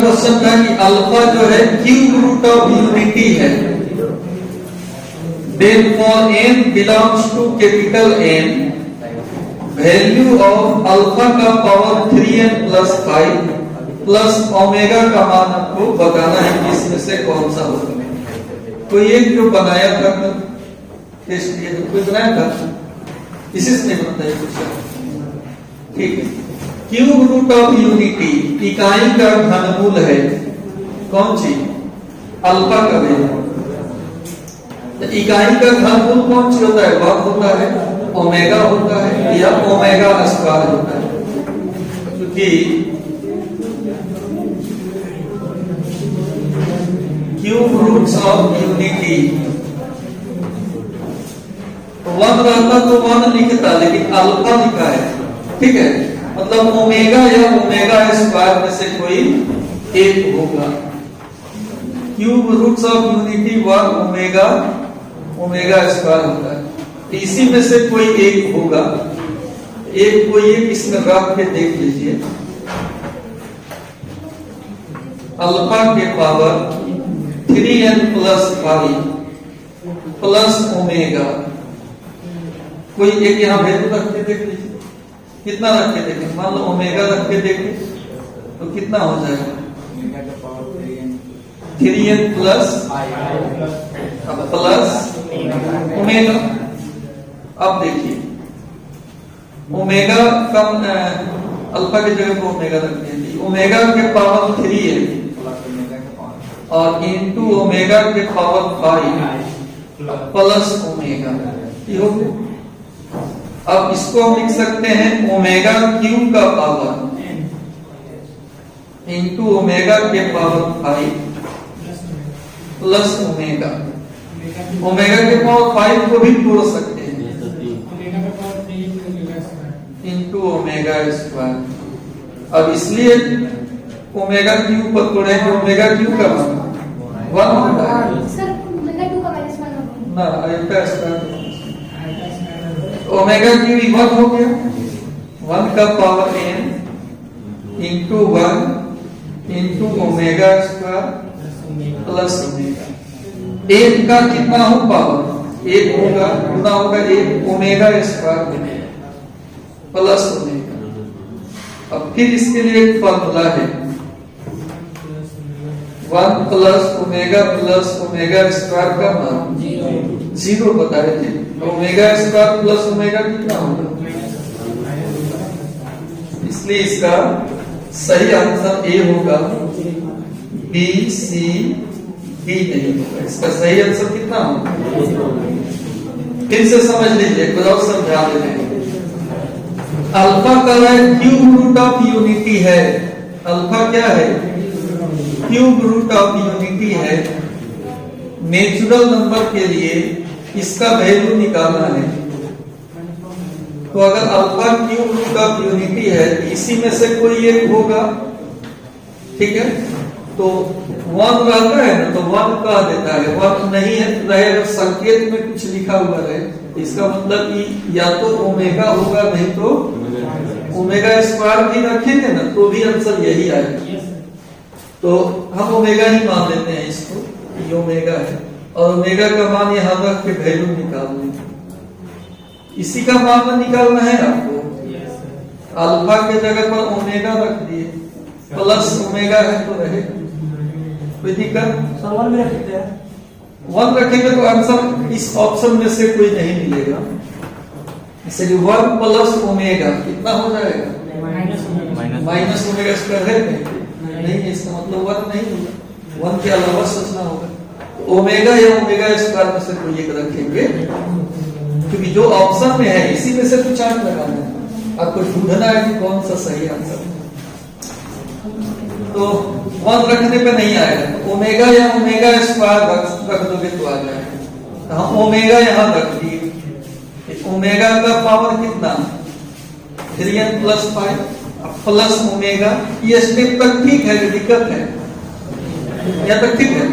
Question था कि alpha जो है क्यूब रूट ऑफ यूनिटी है, then for n belongs to capital N, value of alpha का power 3n plus 5 plus omega का मान आपको बताना है कि इसमें से कौन सा होगा। कोई एक जो बनाया था टेस्ट दिया था, कोई बनाया था, इसी से नहीं बनता है क्वेश्चन। ठीक है, क्यूब रूट ऑफ यूनिटी इकाई का घनमूल है, कौन सी? अल्फा का वैल्यू। तो इकाई का घनमूल कौन सी होता है? वह होता है ओमेगा होता है या ओमेगा स्क्वायर होता है, क्योंकि cube roots of unity one रहता तो वन लिखता, लेकिन अल्फा लिखा है। ठीक है, मतलब ओमेगा या ओमेगा स्क्वायर में से कोई एक होगा। Cube roots of unity one omega omega square होता है, इसी में से कोई एक होगा। एक कोई एक इसमें रख के देख लीजिए, अल्फा के power 3n plus 5 plus omega, कोई एक यहां वैल्यू रख के देख लीजिए, कितना रख के देखें? मान लो ओमेगा रख के देखें तो कितना हो जाएगा? 3n plus plus omega. अब देखिए ओमेगा कम अल्फा की जगह पर ओमेगा रख दिया, ओमेगा के पावर 3 है और इंटू ओमेगा के पावर 5 प्लस ओमेगा, ये हो गया। अब इसको हम लिख सकते हैं ओमेगा क्यूब का पावर इंटू ओमेगा के पावर 5 प्लस ओमेगा। ओमेगा के पावर 5 को भी तोड़ सकते हैं इंटू ओमेगा स्क्वायर। अब इसलिए ओमेगा क्यूब पर तोड़े तो ओमेगा क्यूब का मान 1 होता है ना, अल्फा स्क्वायर ओमेगा क्यूब 1 हो गया, 1 का power n into 1 into omega square plus omega. एक का कितना हो पावर? एक होगा, कितना होगा? एक ओमेगा स्क्वायर प्लस ओमेगा। अब फिर इसके लिए एक फॉर्मूला है, 1 प्लस ओमेगा स्क्वायर का मान 0 बताए थे। ओमेगा स्क्वायर प्लस ओमेगा कितना होगा? इसलिए इसका सही आंसर ए होगा, बी सी डी नहीं होगा। इसका सही आंसर कितना होगा? फिर से समझ लीजिए, कुछ और समझा देते हैं। अल्फा का क्यूब रूट ऑफ यूनिटी है, अल्फा क्या है? क्यूब रूट ऑफ यूनिटी है। नेचुरल नंबर के लिए इसका वैल्यू निकालना है, तो अगर alpha cube root of unity है तो इसी में से कोई एक होगा। ठीक है, तो 1 रहता है ना, तो 1 कह देता है, 1 नहीं है रहे, अगर संकेत में कुछ लिखा हुआ रहे इसका मतलब कि या तो ओमेगा होगा, नहीं तो ओमेगा स्क्वायर भी रखेंगे ना तो भी आंसर यही आएगा। तो हम ओमेगा ही मान लेते हैं इसको, ये ओमेगा है और ओमेगा का मान यहां रख के वैल्यू निकाल लेंगे। इसी का मान निकालना है आपको। अल्फा के जगह पर ओमेगा रख दिए, प्लस ओमेगा है तो रहे, कोई दिक्कत? 1 रखेंगे तो आंसर इस ऑप्शन में से कोई नहीं मिलेगा, इसलिए 1 प्लस ओमेगा कितना हो जाएगा? माइनस ओमेगा स्क्वायर है नहीं, इसका मतलब 1 नहीं होगा, 1 के अलावा सोचना होगा। ओमेगा या ओमेगा स्क्वायर में से कोई एक रखेंगे, क्योंकि जो ऑप्शन में है इसी में से तो चार्ट लगाना है, आपको ढूंढना है कि कौन सा सही आंसर है। तो 1 रखने पे नहीं आएगा, तो ओमेगा या ओमेगा स्क्वायर रख दोगे तो आ जाएगा। हम ओमेगा यहां रख दिए, ओमेगा का पावर कितना? 3n plus 5 plus omega. ये स्टेप तक ठीक है, दिक्कत है यहाँ तक ठीक है।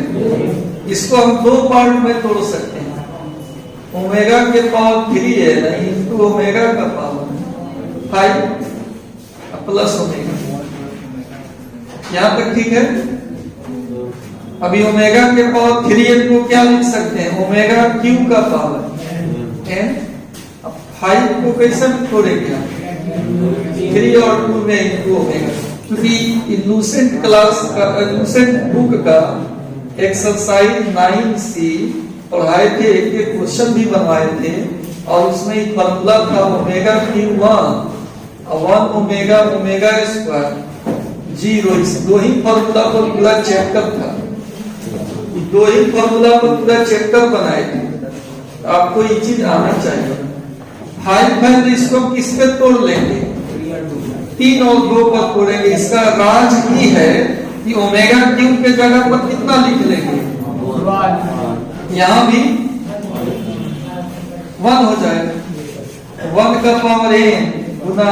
इसको हम 2 पार्ट में तोड़ सकते हैं, ओमेगा के पावर 3 है ना इंटू ओमेगा का पावर 5 प्लस ओमेगा। यहाँ तक ठीक है। अभी ओमेगा के पावर 3n को क्या लिख सकते हैं? ओमेगा क्यू का पावर n। अब 5 को कैसे छोड़ेंगे आप? 3 और 2 में इनको ओमेगा, क्योंकि लूसेंट क्लास का लूसेंट बुक का एक्सरसाइज 9C पढ़ाए थे, एक क्वेश्चन भी बनवाए थे, और उसमें एक फॉर्मूला था ओमेगा Q1 और 1 ओमेगा ओमेगा स्क्वायर 0। इस दो ही फॉर्मूला पर पूरा चैप्टर था, दो ही फॉर्मूला पर पूरा चैप्टर बनाए थे। आपको ये चीज आना चाहिए। 5 है तो इसको हम किस पे तोड़ लेंगे? 3 और 2 पर तोड़ेंगे। इसका राज ये है कि ओमेगा क्यू के जगह पर कितना लिख लेंगे? यहाँ भी 1 हो जाएगा। 1 का पावर n गुना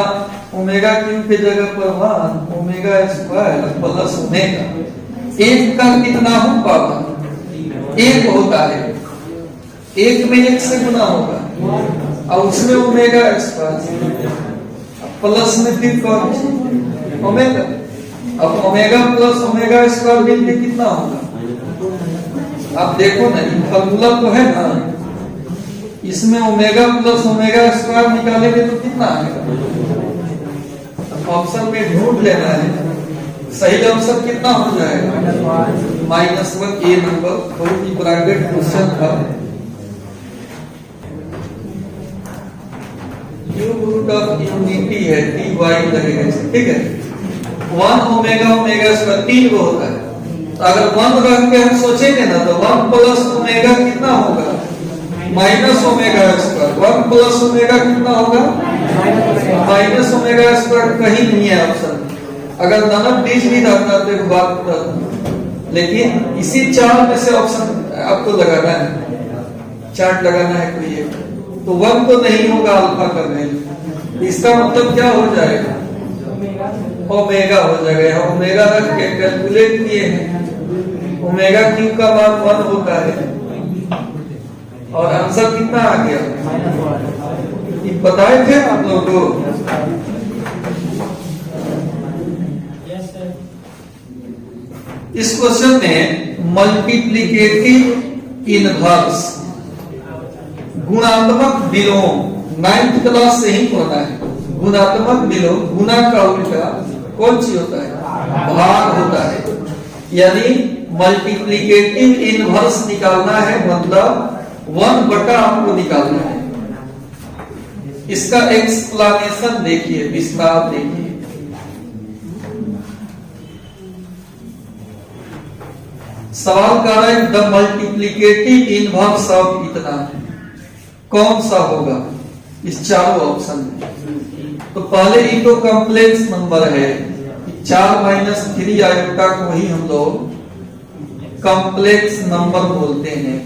ओमेगा क्यू के जगह पर 1 ओमेगा स्क्वायर प्लस ओमेगा। 1 का कितना हो पावर? 1 होता है, 1 में 1 से गुना होगा और उसमें ओमेगा स्क्वायर प्लस में फिर कौन ओमेगा। अब ओमेगा प्लस ओमेगा स्क्वायर मिलके कितना होगा? आप देखो ना, ये फॉर्मूला तो है ना, इसमें ओमेगा प्लस ओमेगा स्क्वायर निकालेंगे तो कितना आएगा? ऑप्शन में ढूंढ लेना है। सही आंसर कितना हो जाएगा? -1। ए नंबर बहुत ही ब्रांडेड क्वेश्चन था। रूट ऑफ यूनिटी है टी वाई लगेगा, ठीक है। 1 ओमेगा ओमेगा स्क्वायर 3 को होता है, तो अगर 1 रख के हम सोचेंगे ना तो 1 प्लस ओमेगा कितना होगा? Minus omega square. 1 plus omega कितना होगा? Minus omega square. कहीं नहीं है ऑप्शन। अगर नन ऑफ दिस भी रहता तो एक बात था, लेकिन इसी 4 में से ऑप्शन आपको लगाना है, चार्ट लगाना है कोई एक, तो 1 तो नहीं होगा अल्फा का वैल्यू। इसका मतलब क्या हो जाएगा? ओमेगा हो जाएगा। ओमेगा रख के कैलकुलेट किए हैं, ओमेगा क्यू का मान 1 होता है और आंसर कितना आ गया? ये बताए थे आप लोगों को। इस क्वेश्चन में मल्टीप्लिकेटिव इनवर्स गुणात्मक विलोम 9th क्लास से ही पढ़ना है। गुणात्मक विलोम, गुना का उल्टा कौन सी होता है? भाग होता है। यानी मल्टीप्लिकेटिव इनवर्स निकालना है, मतलब 1 बटा आपको निकालना है। इसका एक्सप्लेनेशन देखिए, विस्तार देखिए। सवाल कर रहे हैं द मल्टीप्लिकेटिव इनवर्स ऑफ इतना कौन सा होगा इस चारों ऑप्शन में? तो पहले ही तो कॉम्प्लेक्स नंबर है, 4 - 3 आयोटा को ही हम लोग कॉम्प्लेक्स नंबर बोलते हैं।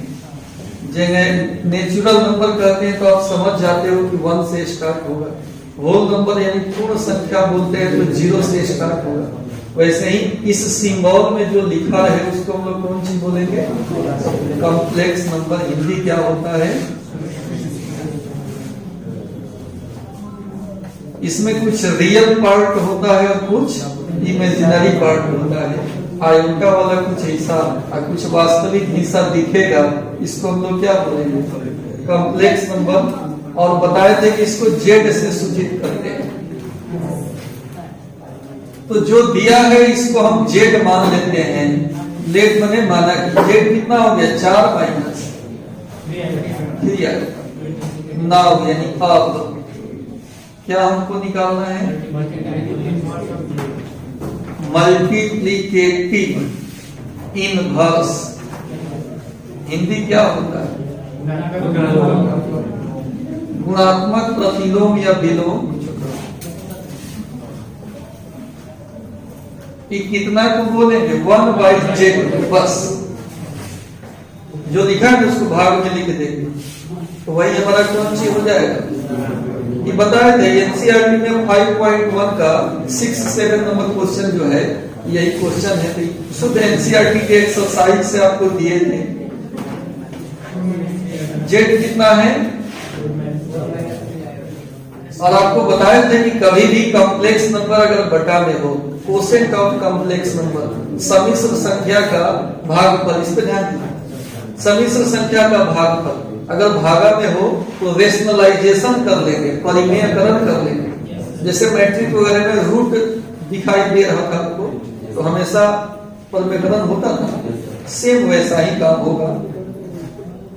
जिन्हें नेचुरल नंबर कहते हैं तो आप समझ जाते हो कि 1 से स्टार्ट होगा। होल नंबर यानी पूर्ण संख्या बोलते हैं तो 0 से स्टार्ट होगा। वैसे ही इस सिंबल में जो लिखा है उसको हम लोग कौन सी बोलेंगे? Complex number. हिंदी क्या होता है? इसमें कुछ रियल पार्ट होता है और कुछ इमेजिनरी पार्ट होता है। आयोटा वाला कुछ ऐसा और कुछ वास्तविक हिस्सा दिखेगा, इसको हम लोग क्या बोलेंगे? Complex number. और बताए थे कि इसको जेड से सूचित करते हैं। तो जो दिया है इसको हम जेड मान लेते हैं। लेट मैंने माना कि जेड कितना हो गया? 4 माइनस 3 9 यानी अब क्या हमको निकालना है? Multiplicative inverse. हिंदी क्या होता है? गुणात्मक प्रतिलोम या विलोम। कितना को बोलेंगे? 1/z। बस जो लिखा है उसको भाग में लिख देंगे तो वही हमारा कौन सी हो जाएगा? ये बताए थे एनसीईआरटी में 5.1 का 6-7 नंबर क्वेश्चन जो है यही क्वेश्चन है। तो शुद्ध एनसीईआरटी के एक्सरसाइज से आपको दिए थे। जेड कितना है? और आपको बताए थे कि कभी भी कॉम्प्लेक्स नंबर अगर बटा में हो, कोसेंट ऑफ कॉम्प्लेक्स नंबर, सम्मिश्र संख्या का भागफल। इस पे ध्यान दीजिए, सम्मिश्र संख्या का भागफल अगर भागा में हो तो रेशनलाइजेशन कर लेंगे, परिमेयकरण कर लेंगे। जैसे मैट्रिक वगैरह में रूट दिखाई दे रहा था आपको, तो हमेशा परिमेयकरण होता था, सेम वैसा ही काम होगा।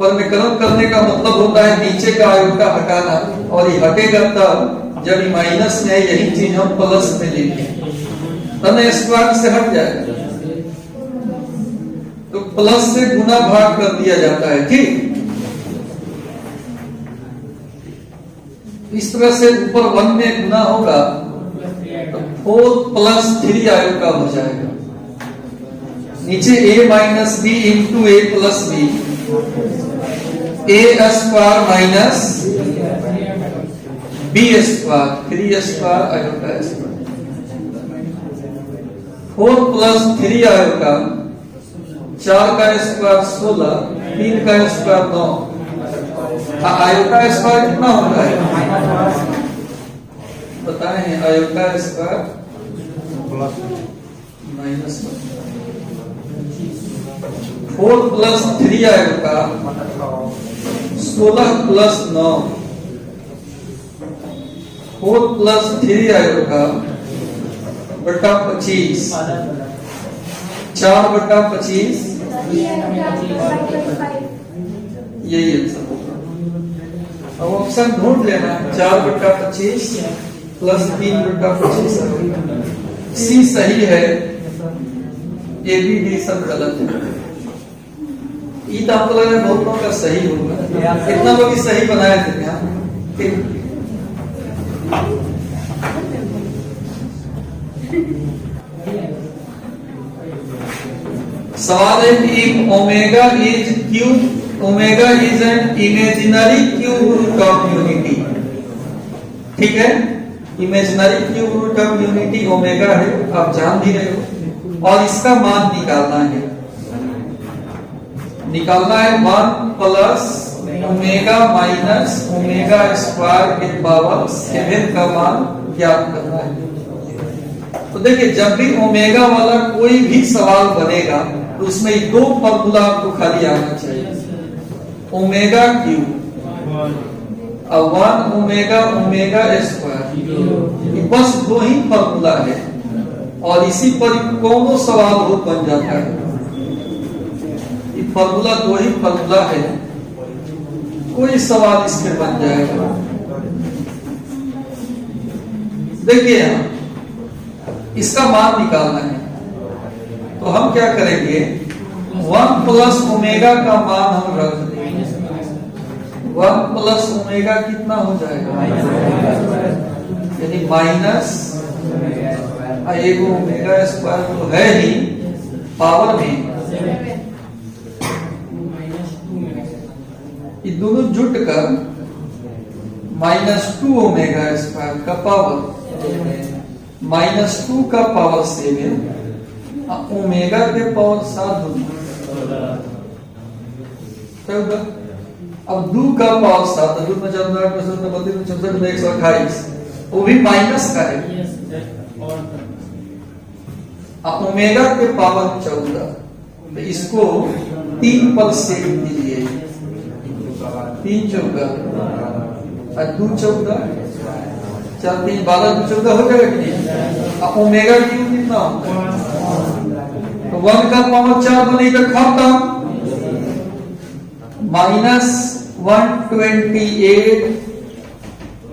परिमेयकरण करने का मतलब होता है नीचे का आयोटा हटाना, और ये हटेगा तब जब ये माइनस में है, यही चीज हम प्लस में लेंगे, तब स्क्वायर से हट जाएगा। तो प्लस से गुना भाग कर दिया जाता है, ठीक। इस तरह से ऊपर 1 में गुना होगा तो 4 + 3 आयोटा हो जाएगा। नीचे a minus B into A plus B, a square minus B square, 3 square iota square, 4 + 3 iota, 4 का स्क्वायर 16, 3 का स्क्वायर 9। आयोटा स्क्वायर कितना होता है बताएं? Iota square minus 4 + 3 iota, 16 + 9, 4 + 3 iota बटा 25, 4 बटा 25, यही आंसर होगा। अब ऑप्शन ढूंढ लेना, 4 बटा 25 + 3 बटा 25, सी सही है, ए बी डी सब गलत है। ई तो आपको लग रहा है बहुत लोगों का सही होगा, कितना लोग ही सही बनाए थे यहाँ, ठीक। सवाल है कि omega is an imaginary cube root of unity, ठीक है। Imaginary cube root of unity omega है, आप जान भी रहे हो, और इसका मान निकालना है 1 + ओमेगा माइनस ओमेगा स्क्वायर के पावर 7 का मान ज्ञात करना है। तो देखिए, जब भी ओमेगा वाला कोई भी सवाल बनेगा तो उसमें 2 फॉर्मूला आपको खाली आना चाहिए, ओमेगा क्यूब और 1 ओमेगा ओमेगा स्क्वायर, बस 2 ही फॉर्मूला है, और इसी पर कौन सवाल हो बन जाता है। ये फॉर्मूला 2 ही फॉर्मूला है, कोई सवाल इसमें बन जाएगा। देखिए यहाँ इसका मान निकालना है, तो हम क्या करेंगे, 1 + ओमेगा का मान हम रख देंगे। 1 + ओमेगा कितना हो जाएगा, यानी माइनस एक ओमेगा स्क्वायर तो है ही पावर में, ये दोनों जुट कर -2 ओमेगा स्क्वायर का पावर, -2 का पावर 7, ओमेगा के पावर 7 14। अब 2 का पावर 7, 2 में 4, 8 में 7 में 32 में 64 में 128, वो भी माइनस का है। अब ओमेगा के पावर 14, तो इसको 3 पर से कीजिए, 3 चौका और 2 चौका 4, 3 12, 2 14 हो जाएगा कि नहीं। अब ओमेगा क्यूब कितना होता है, तो 1 का पावर 4 बने तो खत्म, -128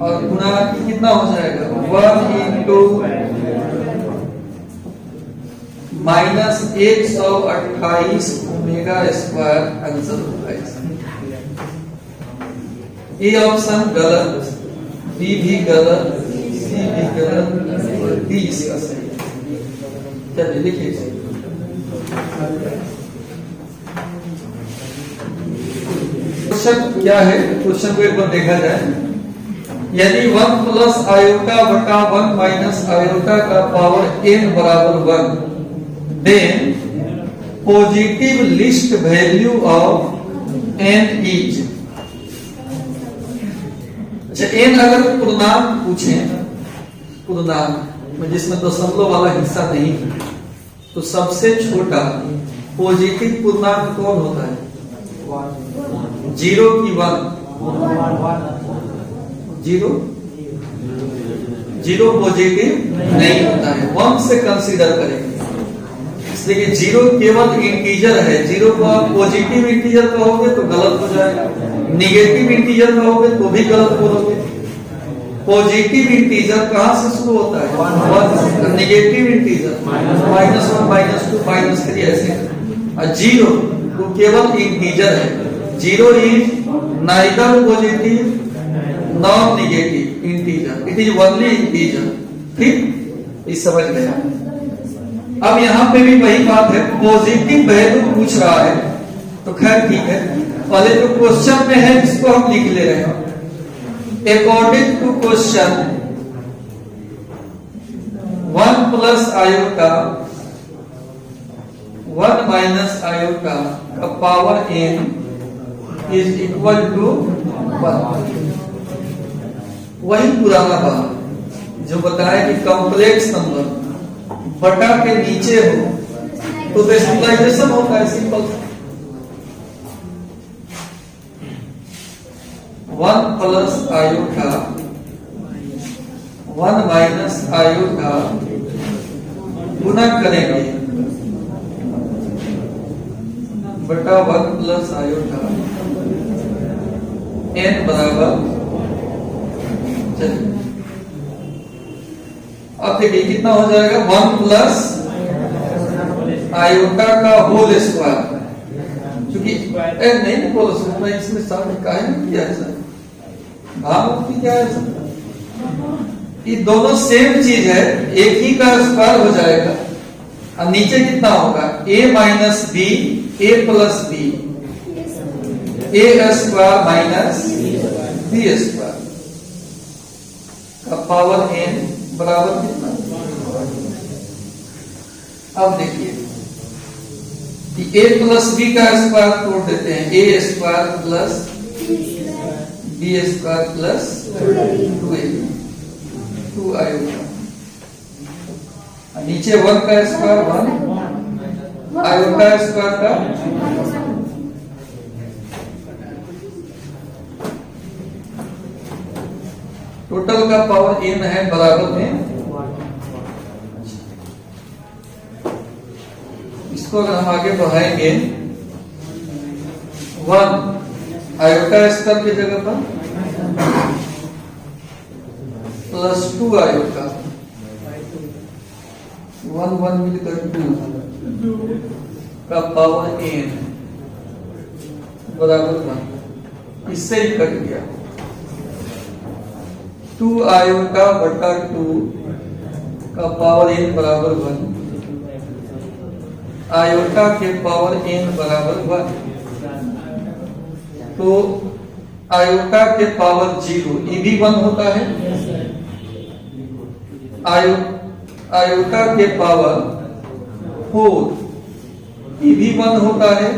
और गुना कितना हो जाएगा, 1 × -128 ओमेगा स्क्वायर आंसर होगा। ए ऑप्शन गलत, बी भी गलत, सी भी गलत, डी इसका सही। चलिए लिखिए, क्वेश्चन क्या है, क्वेश्चन को एक बार देखा जाए। यदि 1 + आयोटा बटा 1 माइनस आयोटा का पावर n बराबर 1, then positive least value of n is. अच्छा, n अगर पूर्णांक पूछे, पूर्णांक जिसमें दशमलव वाला हिस्सा नहीं है, तो सबसे छोटा पॉजिटिव पूर्णांक कौन होता है? 0 की 1? 0 पॉजिटिव नहीं होता है, 1 से कंसीडर करेंगे। इसलिए 0 केवल इंटीजर है। 0 को आप पॉजिटिव इंटीजर कहोगे तो गलत हो जाएगा, निगेटिव इंटीजर कहोगे तो भी गलत बोलोगे। पॉजिटिव इंटीजर कहां से शुरू होता है? 1। निगेटिव इंटीजर -1 -2 -3 ऐसे। और 0 तो केवल इंटीजर है। 0 is neither positive non negative integer, it is only integer. ठीक, इस समझ गया। अब यहाँ पे भी वही बात है, पॉजिटिव वैल्यू पूछ रहा है तो खैर ठीक है, पहले जो क्वेश्चन में है इसको हम लिख ले रहे हैं। According to question 1 plus iota 1 minus iota का power n is equal to 1। वही पुराना बात जो बताया कि कॉम्प्लेक्स नंबर बटा के नीचे हो तो डेसिमलाइजेशन होता है, simple. 1 plus iota 1 minus iota गुना करेंगे बटा 1 प्लस आयोटा n बराबर। चलिए अब देखिए कितना हो जाएगा, 1 प्लस आयोटा का होल स्क्वायर। क्योंकि नहीं बोल सकता मैं इसमें साथ काहे नहीं किया है सर, भाव क्या है सर, ये दोनों सेम चीज है, एक ही का स्क्वायर हो जाएगा। और नीचे कितना होगा, a minus B a plus B a square minus b square का पावर n बराबर कितना। अब देखिए a प्लस बी का स्क्वायर तोड़ देते हैं, a square plus b square plus 2 iota, नीचे 1 का स्क्वायर 1 आयोटा स्क्वायर का टोटल का पावर n है बराबर में। इसको अगर हम आगे बढ़ाएंगे 1 आयोटा स्क्वायर की जगह पर प्लस 2 आयोटा 1 1 मिलकर 2 का पावर n बराबर 1। इससे ही कट गया 2 आयोटा बटा 2 का पावर n बराबर 1, आयोटा के पावर n बराबर 1। तो आयोटा के पावर 0 ये भी 1 होता है, आयोटा के पावर 4 ये भी 1 होता है,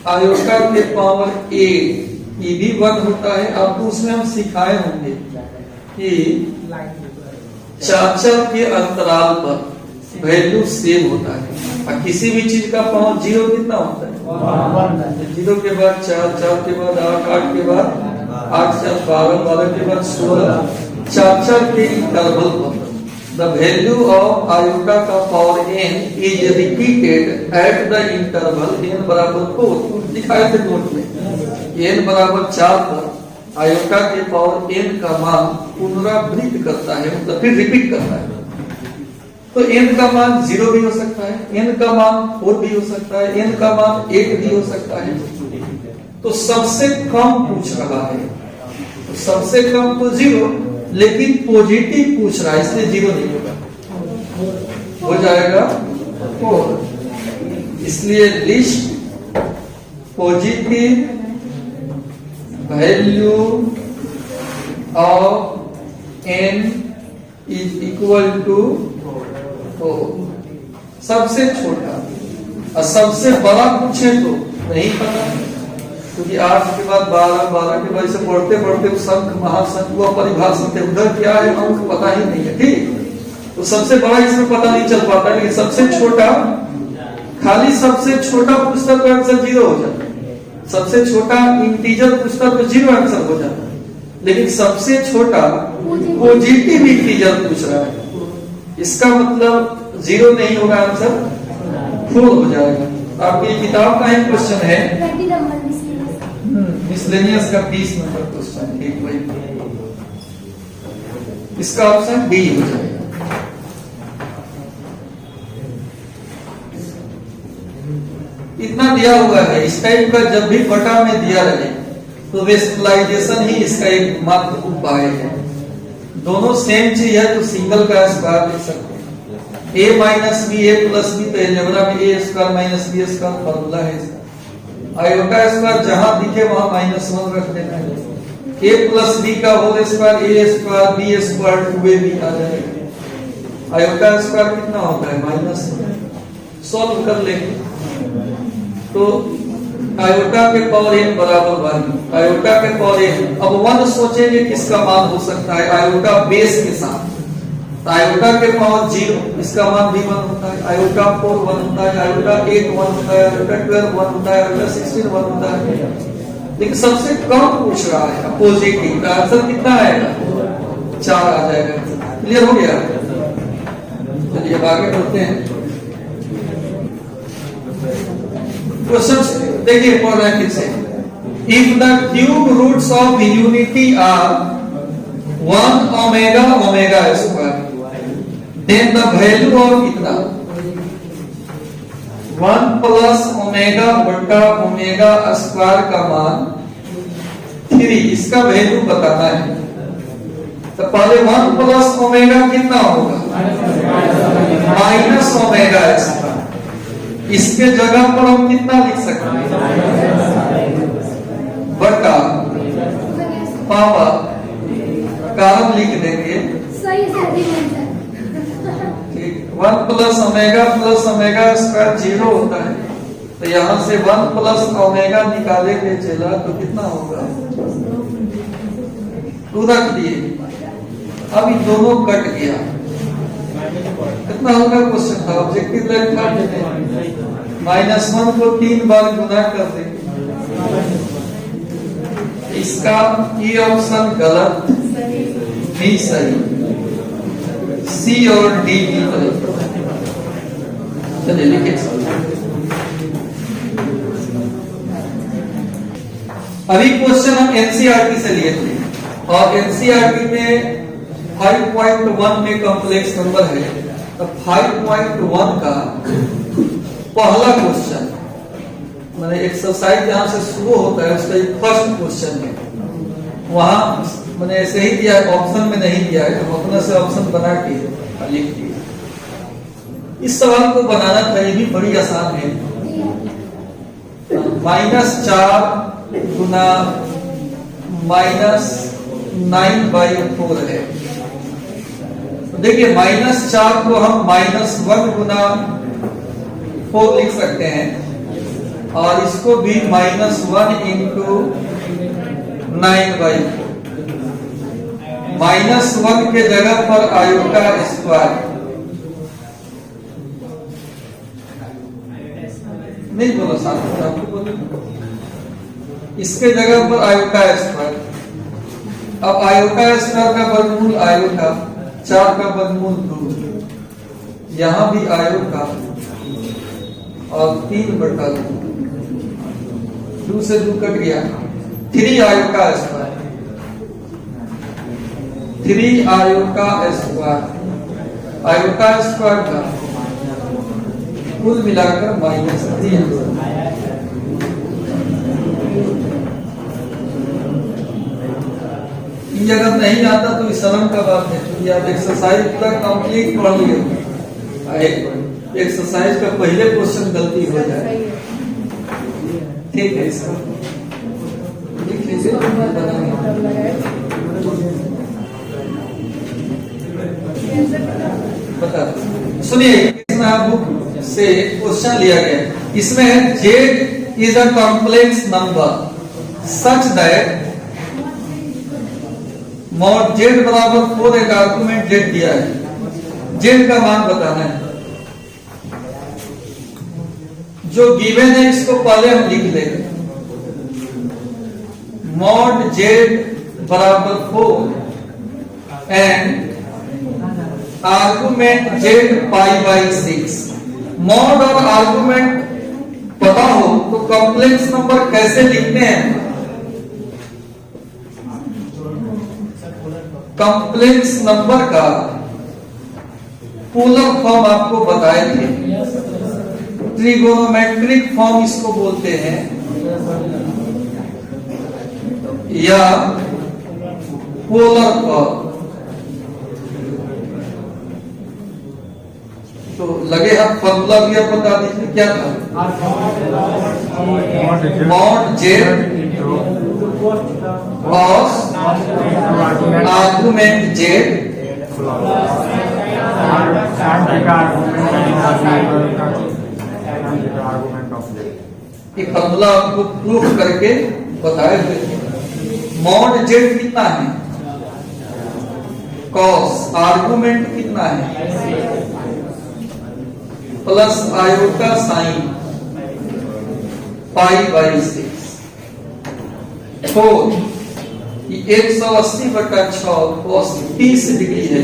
आयोटा के पावर 8 ये भी 1 होता है। आपको उसमें हम सिखाए होंगे कि चाचर के अंतराल पर वैल्यू सेम होता है, और किसी भी चीज का पावर 0 कितना होता है 0 के बाद 4 4 के बाद 8 8 के बाद 8 4 12 12 के बाद 16 चाचर के इंटरवल पर द वैल्यू ऑफ आयोटा का power n is repeated at the interval n बराबर 4। दिखाए थे नोट में, n बराबर 4 पर आयोटा के पावर n का मान पुनरावृत्त करता है, मतलब फिर रिपीट करता है। तो n का मान 0 भी हो सकता है, n का मान 4 भी हो सकता है, n का मान 8 भी हो सकता है। तो सबसे कम पूछ रहा है, तो सबसे कम तो 0, लेकिन पॉजिटिव पूछ रहा है इसलिए 0 नहीं होगा, हो जाएगा 4। इसलिए least positive value of n is equal to 4। सबसे छोटा और सबसे बड़ा पूछे तो नहीं पता, क्योंकि 8 के बाद 12 12 के बाद से पढ़ते पढ़ते संख महासंख व परिभाषा के उधर क्या है अंक पता ही नहीं है। ठीक, तो सबसे बड़ा इसमें पता नहीं चल पाता, लेकिन सबसे छोटा, खाली सबसे छोटा पूछता तो आंसर 0 हो जाता, सबसे छोटा इंटीजर पूछता तो 0 आंसर हो जाता, लेकिन सबसे छोटा पॉजिटिव इंटीजर पूछ रहा है, इसका मतलब 0 नहीं होगा, आंसर 4 हो जाएगा। आपकी किताब का ही क्वेश्चन है, मिसलेनियस का 20 नंबर क्वेश्चन, ठीक वही, इसका ऑप्शन डी हो जाएगा। इतना दिया हुआ है, इस टाइप का जब भी बटा में दिया रहे तो वेस्टलाइजेशन ही इसका एक मात्र उपाय है। दोनों सेम चीज है तो सिंगल का स्क्वायर लिख सकते हैं, a minus B A plus B, तो एलजेब्रा में A square minus B square formula है इसका। आयोटा स्क्वायर जहां दिखे वहां -1 रख देना है, a प्लस बी का होल स्क्वायर ए स्क्वायर बी स्क्वायर 2ab आ जाएगा। आयोटा स्क्वायर कितना होता है -1, सॉल्व कर लेंगे तो आयोटा के पावर n बराबर 1, आयोटा के पावर n, अब 1 सोचेंगे किसका मान हो सकता है, आयोटा बेस के साथ, तो आयोटा के पावर 0, इसका मान भी 1 होता है, आयोटा 4 1 होता है, आयोटा 8 1 होता है, आयोटा 12 1 होता है, आयोटा 16 1 होता है, लेकिन सबसे कम पूछ रहा है पॉजिटिव, का आंसर कितना आएगा, 4 आ जाएगा। क्लियर हो गया? चलिए अब आगे बढ़ते हैं। क्वेश्चन देखिए पढ़ रहे हैं फिर से। If the cube roots of unity are 1 omega omega square, then the value of कितना 1 प्लस ओमेगा बटा ओमेगा स्क्वायर का मान 3, इसका वैल्यू बताना है। तो पहले 1 प्लस ओमेगा कितना होगा, माइनस ओमेगा स्क्वायर, इसके जगह पर हम कितना लिख सकते हैं, बटा पावर, कारण लिख देंगे, ठीक, 1 प्लस ओमेगा स्क्वायर 0 होता है, तो यहां से 1 प्लस ओमेगा निकालेंगे चला तो कितना होगा 2 रख दिए, अब इन दोनों कट गया, कितना होगा क्वेश्चन था, ऑब्जेक्टिव लाइन काट देते, -1 को 3 बार गुना कर देंगे, इसका ई ऑप्शन गलत, बी सही, सी और डी भी गलत। चलिए लिखिए, अभी क्वेश्चन हम एनसीईआरटी से लिए थे, और एनसीईआरटी में 5.1 में कॉम्प्लेक्स नंबर है, तो 5.1 का पहला क्वेश्चन मैंने एक्सरसाइज जहां से शुरू होता है उसका फर्स्ट क्वेश्चन है, वहां मैंने ऐसे ही दिया है, ऑप्शन में नहीं दिया है, तो अपने से ऑप्शन बना के लिख दिया। इस सवाल को बनाना था, ये भी बड़ी आसान है, -4 गुना -9/4 है। देखिए -4 को हम -1 गुना 4 लिख सकते हैं, और इसको भी -1 इंटू 9/4, -1 के जगह पर आयोटा स्क्वायर, नहीं बोला साथ आपको बोलो, इसके जगह पर आयोटा स्क्वायर, अब आयोटा स्क्वायर का वर्गमूल आयोटा, 4 का वर्गमूल 2, यहां भी आयोटा, और 3/2, 2 से 2 कट गया, 3 iota square, 3 iota square, iota square का कुल मिलाकर -3। ये अगर नहीं आता तो इस शर्म का बात है, क्योंकि आप एक्सरसाइज पूरा कंप्लीट पढ़ लिए, एक्सरसाइज का पहले क्वेश्चन गलती हो जाए, ठीक है, इसका लिख लीजिए, बता सुनिए, बुक से क्वेश्चन लिया गया, इसमें है Z is a complex number such that mod Z बराबर 4, एक आर्गुमेंट Z दिया है, जेड का मान बताना है। जो गिवन है इसको पहले हम लिख लेंगे। मॉड जेड बराबर 4 and argument Z pi by 6। Mod और आर्गुमेंट पता हो तो कॉम्प्लेक्स नंबर कैसे लिखते हैं? कॉम्प्लेक्स नंबर का पोलर फॉर्म आपको बताए थे, ट्रिगोनोमेट्रिक फॉर्म इसको बोलते हैं, या पोलर फॉर्म। तो लगे हाथ फॉर्मूला भी आप बता दीजिए क्या था? Mod Z cos argument Z ये फॉर्मूला आपको प्रूफ करके बताए थे। मॉड जेड कितना है? कॉस आर्गुमेंट कितना है? Plus iota sine pi by 6। 4 180/6 cos 30 degree है।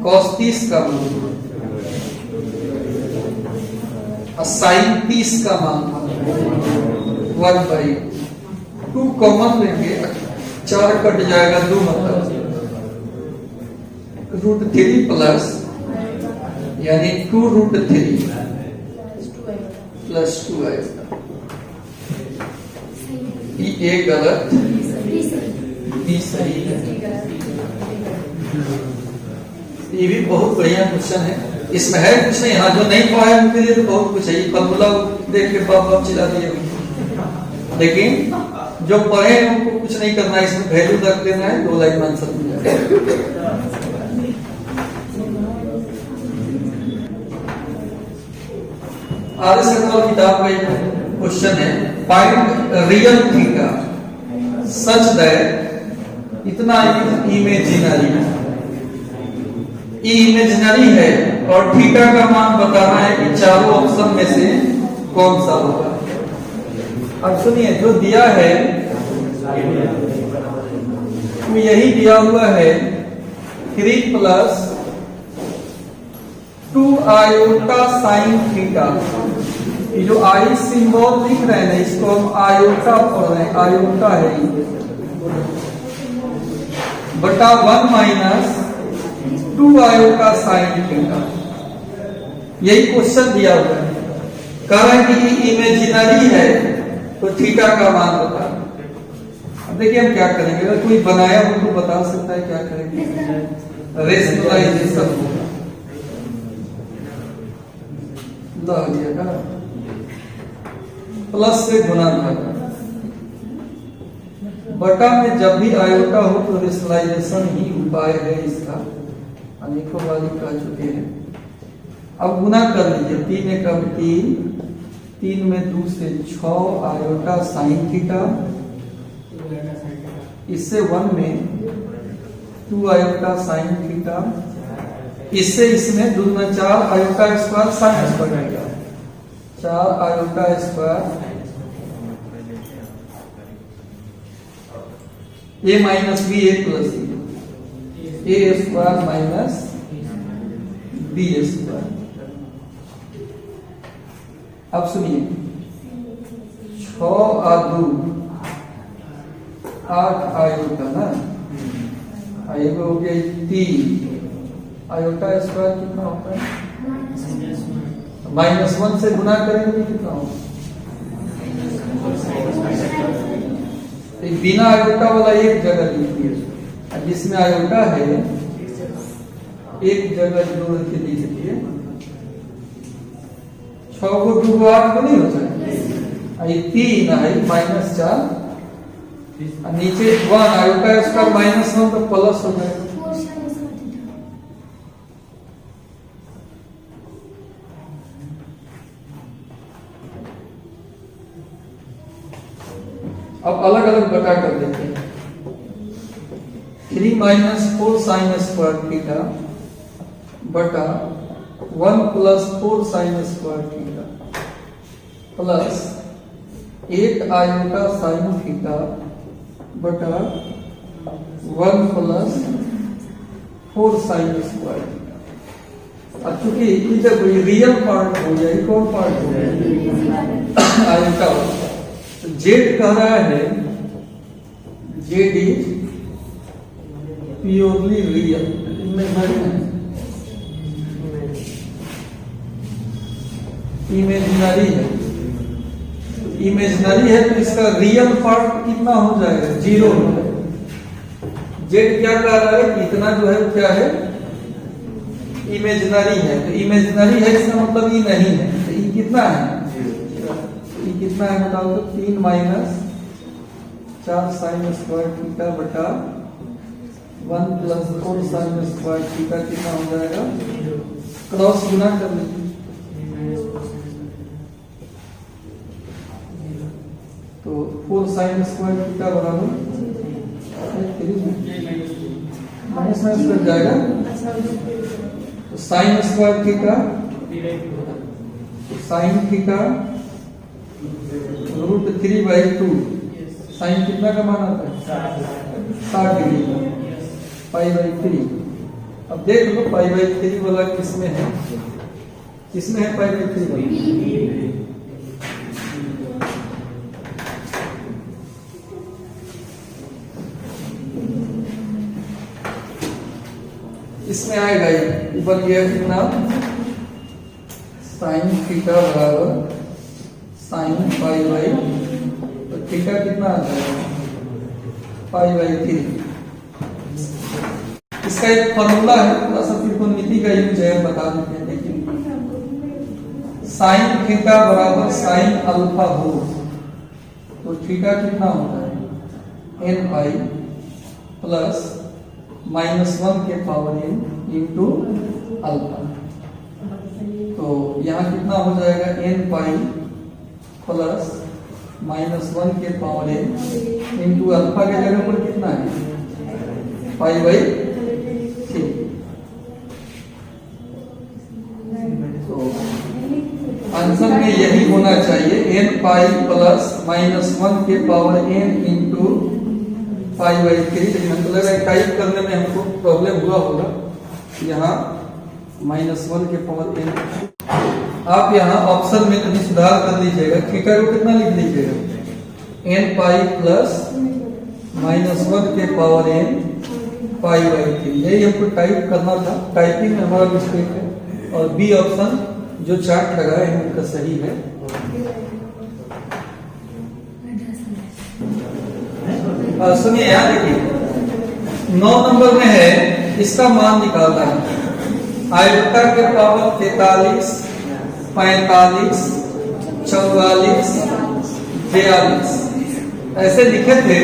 cos 30 का मान और साइन 30 का मान 1/2 कॉमन लेंगे, 4 कट जाएगा, 2 मतलब √3 प्लस यानी 2√3 प्लस 2 आएगा। ये गलत, बी सही है। ये भी बहुत बढ़िया क्वेश्चन है, इसमें है कुछ नहीं। हाँ, जो नहीं पढ़ा है उनके लिए तो बहुत कुछ है। फॉर्मूला देख के बाप चिल्ला दिए, लेकिन जो पढ़े हैं उनको कुछ नहीं करना है, इसमें वैल्यू रख देना है, 2 लाइन में आंसर मिल जाएगा। आरएस अग्रवाल किताब का एक क्वेश्चन है, find real theta such that इतना इमेजिनरी है, इमेजिनरी है और थीटा का मान बताना है कि चारों ऑप्शन में से कौन सा होगा। अब सुनिए, जो दिया है तो यही दिया हुआ है 3 प्लस 2 आयोटा साइन थीटा। ये जो आई सिंबल लिख रहे हैं ना, इसको हम आयोटा पढ़ रहे हैं, आयोटा है बटा 1 माइनस 2 आयोटा साइन थीटा। यही क्वेश्चन दिया हुआ है, कह रहा है कि इमेजिनरी है तो थीटा का मान बता। अब देखिए हम क्या करेंगे, अगर कोई बनाया हो तो बता सकता है, क्या करेंगे? रेशनलाइजेशन होगा, प्लस से गुना भागा, बटा में जब भी आयोटा हो तो रेशनलाइजेशन ही उपाय है इसका, अनेकों बार कह चुके हैं। अब गुना कर लीजिए, 3 एकम 3, 3 में 2 से 6 आयोटा साइन थीटा, इससे 1 में 2 आयोटा साइन थीटा, इससे इसमें 2 में 4 आयोटा स्क्वायर साइन स्क्वायर आएगा, 4 iota square A minus B A plus A square minus B square. अब सुनिए, 6 और 2 8 आयोटा ना, आएगा हो गया 3 आयोटा स्क्वायर कितना होता है? -1 से गुना करेंगे कितना होगा? बिना आयोटा वाला एक जगह लिखिए, जिसमें आयोटा है एक जगह जोड़ के लिखिए। 6 को 2 को 8 को नहीं हो जाएगा, 3 है -4, नीचे 1 आयोटा स्क्वायर -1 तो प्लस हो जाएगा। अब अलग अलग बटा कर देते हैं। 3 - 4 साइन स्क्वायर थीटा बटा 1 plus 4 sine square theta plus 8 iota sine theta बटा 1 प्लस 4 साइन स्क्वायर थीटा। अब चूंकि इधर कोई रियल पार्ट हो गया, एक और पार्ट हो गया आयोटा, तो जेड कह रहा है Z is purely real, imaginary है। इमेजिनरी है तो इसका रियल पार्ट कितना हो जाएगा? 0 हो जाएगा। जेड क्या कह रहा है कि इतना जो है क्या है? इमेजिनरी है। तो इमेजिनरी है इसका मतलब ये नहीं है। तो ये कितना है? ये कितना है बताओ तो? 3 माइनस 4 साइन स्क्वायर थीटा बटा 1 प्लस 4 साइन स्क्वायर थीटा कितना हो जाएगा? क्रॉस गुना कर लीजिए। तो 4 साइन स्क्वायर थीटा बराबर माइनस माइनस कट जाएगा। तो sine square theta, sine theta √3/2। Sine कितना का मान आता है? 60 डिग्री का, π/3। अब देख लो π/3 वाला किसमें है? किसमें है π/3 वाला? इसमें आएगा ये ऊपर गया कितना? साइन थीटा बराबर साइन π/, तो थीटा कितना आ जाएगा? π/3। इसका एक फॉर्मूला है, थोड़ा सा त्रिकोणमिति का यूज है, बता देते हैं। देखिए साइन थीटा बराबर साइन अल्फा हो, तो थीटा कितना होता है? n प्लस -1 के पावर n इंटू अल्फा। तो यहाँ कितना हो जाएगा? n प्लस -1 के पावर n इंटू अल्फा के जगह पर कितना है? π/3। तो आंसर में यही होना चाहिए, n प्लस -1 के पावर n इंटू π/3। लेकिन लग रहा है टाइप करने में हमको प्रॉब्लम हुआ होगा। यहाँ -1 के पावर n, आप यहाँ ऑप्शन में कभी सुधार कर लीजिएगा। थीटा को कितना लिख लीजिएगा? n प्लस -1 के पावर n π/3। यही हमको टाइप करना था, टाइपिंग में हमारा मिस्टेक है। और बी ऑप्शन जो चार्ट लगाए हैं उनका सही है। सुनिए यार, देखिए 9 नंबर में है, इसका मान निकालना है। आयोटा के पावर 43, 45, 44, 42 ऐसे लिखे थे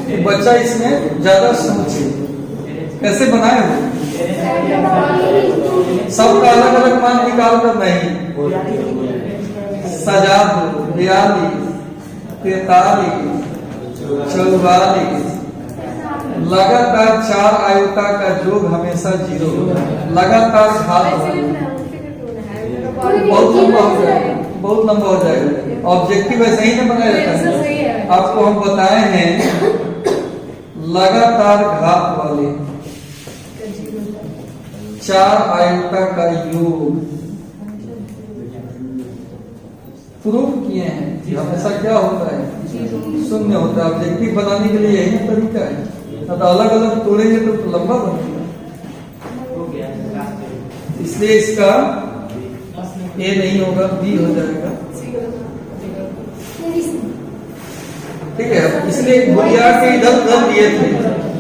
कि बच्चा इसमें ज्यादा सोचे। कैसे बनाए हो? सबका अलग अलग मान निकाल कर नहीं, सजा दो। 42, 43, 44। लगातार 4 आयोटा का योग हमेशा 0 होगा। लगातार घात बहुत लंबा हो जाएगा, बहुत लंबा हो जाएगा। ऑब्जेक्टिव ऐसे ही ना बनाया जाता है। आपको हम बताए हैं लगातार घात वाले 4 आयोटा का योग प्रूव किए हैं कि हमेशा क्या होता है? शून्य होता है। ऑब्जेक्टिव बनाने के लिए यही तरीका है। तो अलग अलग तोड़ेंगे तो लंबा बनेगा। इसलिए इसका ए नहीं होगा, बी हो जाएगा। ठीक है, इसलिए बुनियाद के इधर कर दिए थे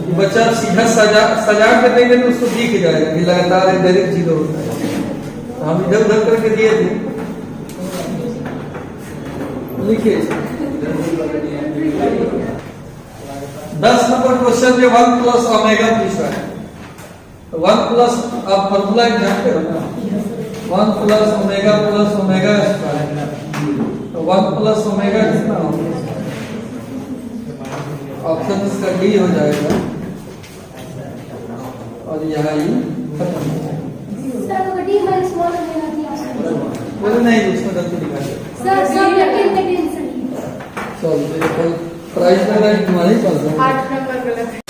कि बच्चा सीधा सजा के देंगे तो उसको दिख जाएगा कि लगातार डायरेक्ट 0 होता है। तो हम इधर उधर करके दिए थे। लिखिए 10 नंबर क्वेश्चन में 1 प्लस ओमेगा पूछा है। 1 प्लस, आप फॉर्मूला जानते हो ना? 1 प्लस ओमेगा स्क्वायर। तो 1 प्लस ओमेगा कितना होगा? ऑप्शन इसका डी हो जाएगा और यहाँ ही खत्म हो जाएगा। डी बाई स्मॉल लेना थी आपको। बोले नहीं उसमें गलती लिखा है। सर सब लेकिन सही है। चल प्राइस लग रहा है तुम्हारे ही पास है। 8 नंबर गलत है।